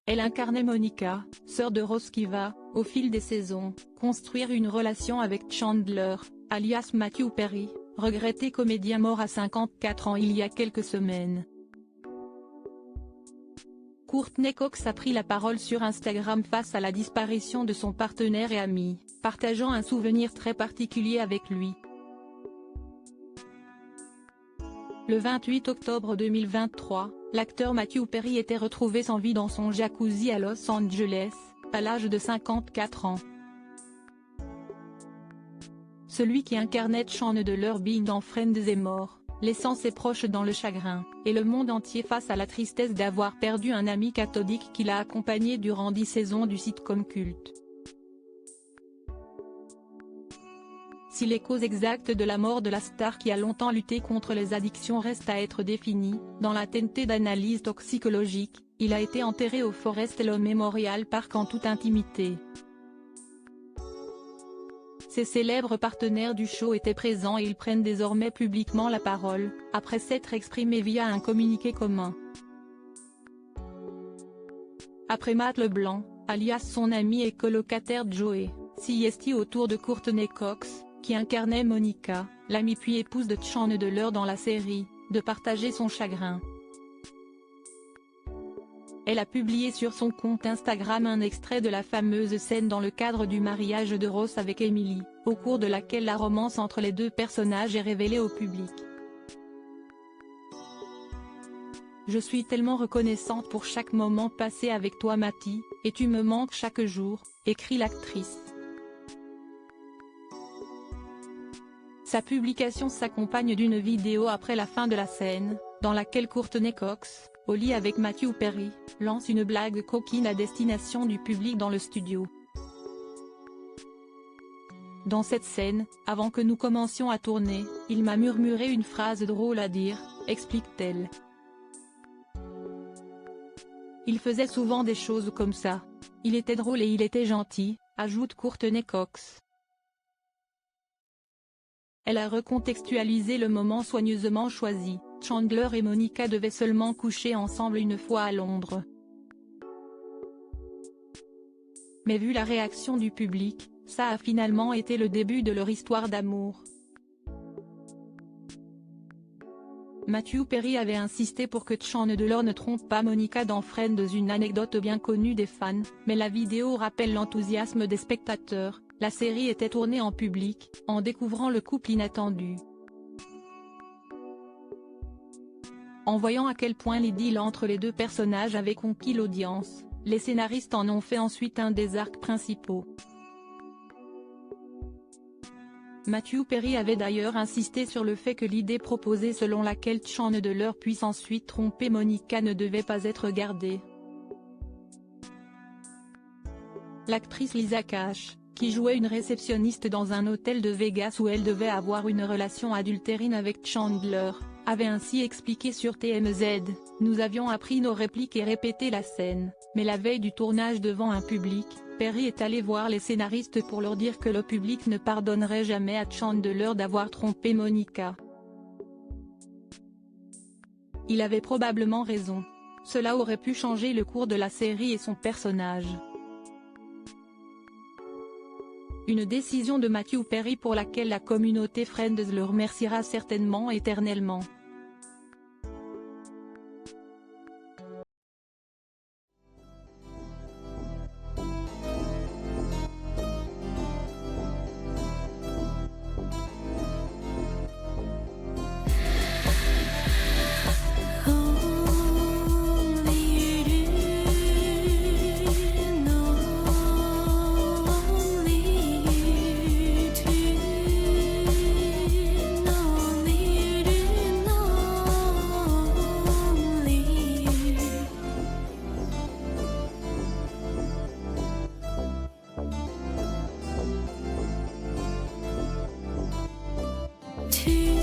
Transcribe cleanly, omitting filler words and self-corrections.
Elle incarnait Monica, sœur de Ross qui va, au fil des saisons, construire une relation avec Chandler, alias Matthew Perry, regretté comédien mort à 54 ans il y a quelques semaines. Courtney Cox a pris la parole sur Instagram face à la disparition de son partenaire et ami, partageant un souvenir très particulier avec lui. Le 28 octobre 2023, l'acteur Matthew Perry était retrouvé sans vie dans son jacuzzi à Los Angeles, à l'âge de 54 ans. Celui qui incarnait Chandler Bing dans Friends est mort, laissant ses proches dans le chagrin, et le monde entier face à la tristesse d'avoir perdu un ami cathodique qui l'a accompagné durant 10 saisons du sitcom culte. Si les causes exactes de la mort de la star qui a longtemps lutté contre les addictions restent à être définies, dans la TNT d'analyse toxicologique, il a été enterré au Forest Lawn Memorial Park en toute intimité. Ses célèbres partenaires du show étaient présents et ils prennent désormais publiquement la parole, après s'être exprimés via un communiqué commun. Après Matt LeBlanc, alias son ami et colocataire Joey, s'y autour de Courtney Cox, qui incarnait Monica, l'amie puis épouse de Chandler dans la série, de partager son chagrin. Elle a publié sur son compte Instagram un extrait de la fameuse scène dans le cadre du mariage de Ross avec Emily, au cours de laquelle la romance entre les deux personnages est révélée au public. Je suis tellement reconnaissante pour chaque moment passé avec toi Matty, et tu me manques chaque jour, écrit l'actrice. Sa publication s'accompagne d'une vidéo après la fin de la scène, dans laquelle Courtney Cox, au lit avec Matthew Perry, lance une blague coquine à destination du public dans le studio. Dans cette scène, avant que nous commencions à tourner, il m'a murmuré une phrase drôle à dire, explique-t-elle. Il faisait souvent des choses comme ça. Il était drôle et il était gentil, ajoute Courtney Cox. Elle a recontextualisé le moment soigneusement choisi. Chandler et Monica devaient seulement coucher ensemble une fois à Londres. Mais vu la réaction du public, ça a finalement été le début de leur histoire d'amour. Matthew Perry avait insisté pour que Chandler ne trompe pas Monica dans Friends, une anecdote bien connue des fans, mais la vidéo rappelle l'enthousiasme des spectateurs. La série était tournée en public, en découvrant le couple inattendu. En voyant à quel point l'idylle entre les deux personnages avait conquis l'audience, les scénaristes en ont fait ensuite un des arcs principaux. Matthew Perry avait d'ailleurs insisté sur le fait que l'idée proposée selon laquelle Chandler puisse ensuite tromper Monica ne devait pas être gardée. L'actrice Lisa Cash, qui jouait une réceptionniste dans un hôtel de Vegas où elle devait avoir une relation adultérine avec Chandler, avait ainsi expliqué sur TMZ, « Nous avions appris nos répliques et répété la scène, mais la veille du tournage devant un public, Perry est allé voir les scénaristes pour leur dire que le public ne pardonnerait jamais à Chandler d'avoir trompé Monica. Il avait probablement raison. Cela aurait pu changer le cours de la série et son personnage. » Une décision de Matthew Perry pour laquelle la communauté Friends le remerciera certainement éternellement. To